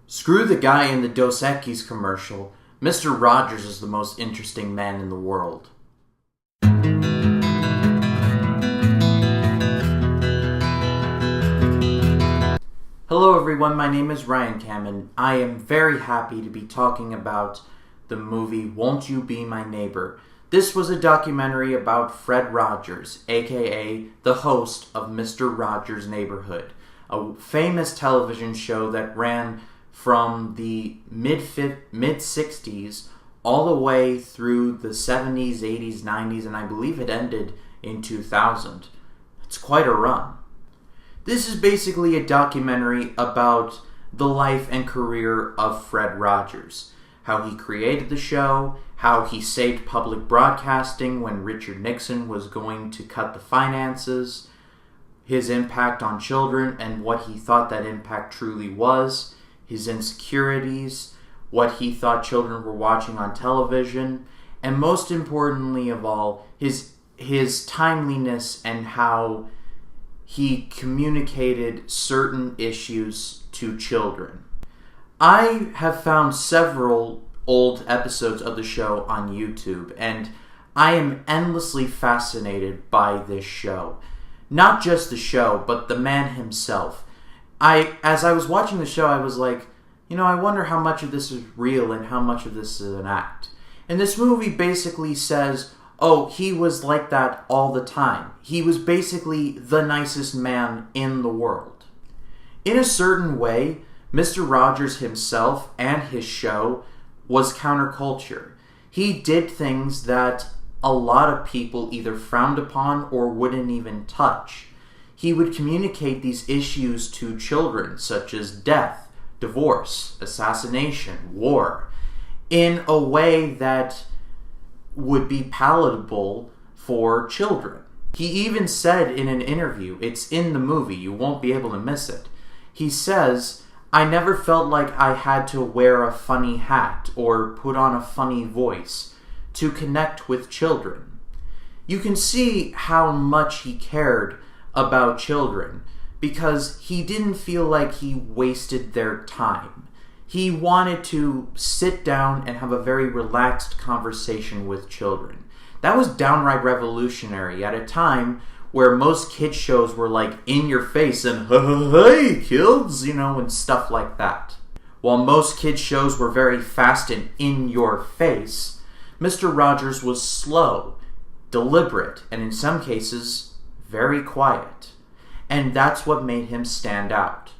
Screw the guy in the Dos Equis commercial. Mr. Rogers is the most interesting man in the world. Hello everyone, my name is Ryan Cam, and I am very happy to be talking about the movie Won't You Be My Neighbor. This was a documentary about Fred Rogers, aka the host of Mr. Rogers' Neighborhood, a famous television show that ran from the mid-60s all the way through the 70s, 80s, 90s, and I believe it ended in 2000. It's quite a run. This is basically a documentary about the life and career of Fred Rogers, how he created the show, how he saved public broadcasting when Richard Nixon was going to cut the finances, his impact on children and what he thought that impact truly was, his insecurities, what he thought children were watching on television, and most importantly of all, his timeliness and how he communicated certain issues to children. I have found several old episodes of the show on YouTube, and I am endlessly fascinated by this show. Not just the show, but the man himself. As I was watching the show, I was like, I wonder how much of this is real and how much of this is an act. And this movie basically says, oh, he was like that all the time. He was basically the nicest man in the world. In a certain way, Mr. Rogers himself and his show was counterculture. He did things that a lot of people either frowned upon or wouldn't even touch. He would communicate these issues to children, such as death, divorce, assassination, war, in a way that would be palatable for children. He even said in an interview, it's in the movie, you won't be able to miss it. He says, I never felt like I had to wear a funny hat or put on a funny voice to connect with children. You can see how much he cared about children because he didn't feel like he wasted their time. He wanted to sit down and have a very relaxed conversation with children. That was downright revolutionary at a time where most kids shows were like in your face and hey kids, and stuff like that. While most kids shows were very fast and in your face, Mr. Rogers was slow, deliberate, and in some cases, very quiet. And that's what made him stand out.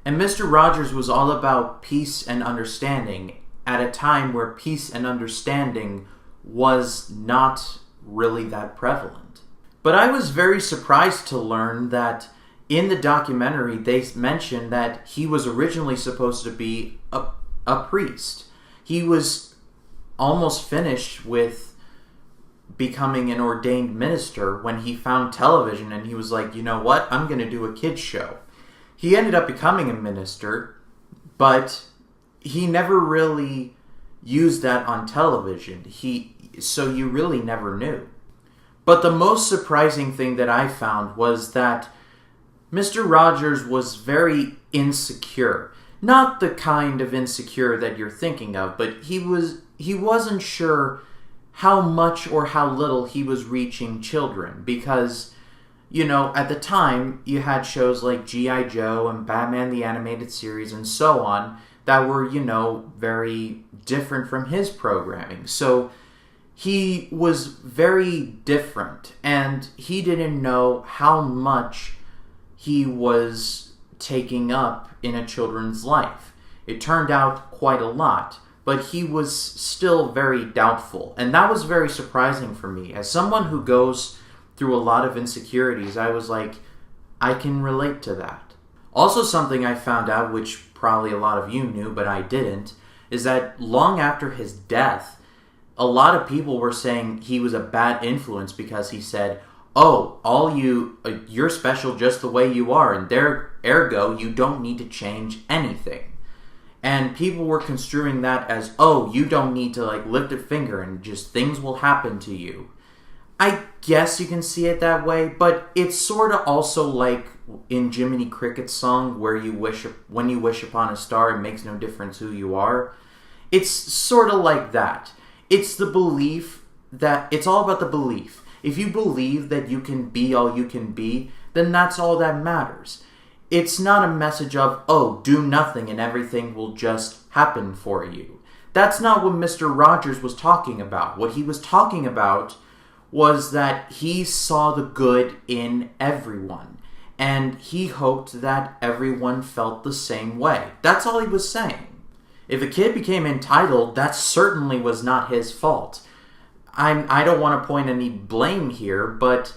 And Mr. Rogers was all about peace and understanding at a time where peace and understanding was not really that prevalent. But I was very surprised to learn that in the documentary they mentioned that he was originally supposed to be a priest. He was almost finished with becoming an ordained minister when he found television and he was like, you know what, I'm going to do a kids show. He ended up becoming a minister, but he never really used that on television. So you really never knew. But the most surprising thing that I found was that Mr. Rogers was very insecure. Not the kind of insecure that you're thinking of, but he wasn't sure how much or how little he was reaching children because, at the time, you had shows like G.I. Joe and Batman the Animated Series and so on that were, very different from his programming. So he was very different, and he didn't know how much he was taking up in a children's life. It turned out quite a lot, but he was still very doubtful, and that was very surprising for me. As someone who goes through a lot of insecurities, I was like, I can relate to that. Also, something I found out, which probably a lot of you knew, but I didn't, is that long after his death, a lot of people were saying he was a bad influence because he said, oh, you're special just the way you are, and ergo, you don't need to change anything. And people were construing that as, oh, you don't need to lift a finger and just things will happen to you. I guess you can see it that way, but it's sort of also like in Jiminy Cricket's song where when you wish upon a star, it makes no difference who you are. It's sort of like that. It's the belief that it's all about the belief. If you believe that you can be all you can be, then that's all that matters. It's not a message of, oh, do nothing and everything will just happen for you. That's not what Mr. Rogers was talking about. What he was talking about was that he saw the good in everyone, and he hoped that everyone felt the same way. That's all he was saying. If a kid became entitled, that certainly was not his fault. I don't want to point any blame here, but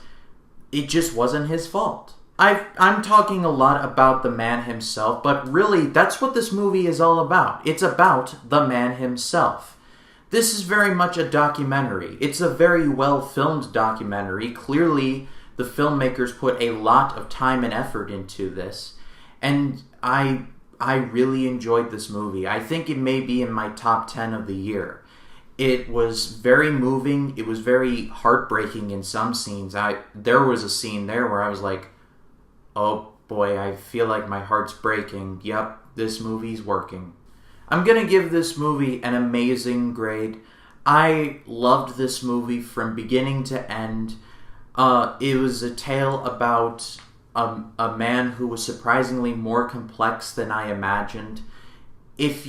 it just wasn't his fault. I'm talking a lot about the man himself, but really, that's what this movie is all about. It's about the man himself. This is very much a documentary. It's a very well-filmed documentary. Clearly, the filmmakers put a lot of time and effort into this, and I really enjoyed this movie. I think it may be in my top 10 of the year. It was very moving. It was very heartbreaking in some scenes. There was a scene there where I was like, oh boy, I feel like my heart's breaking. Yep, this movie's working. I'm going to give this movie an amazing grade. I loved this movie from beginning to end. It was a tale about a man who was surprisingly more complex than I imagined. If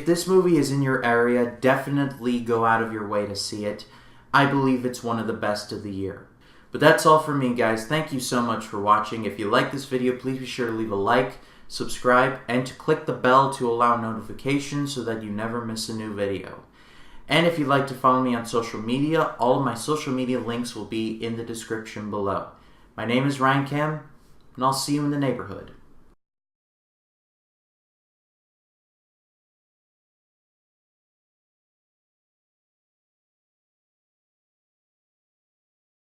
this movie is in your area, definitely go out of your way to see it. I believe it's one of the best of the year. But that's all for me, guys. Thank you so much for watching. If you like this video, please be sure to leave a like, subscribe, and to click the bell to allow notifications so that you never miss a new video. And if you'd like to follow me on social media, all of my social media links will be in the description below. My name is Ryan Cam, and I'll see you in the neighborhood.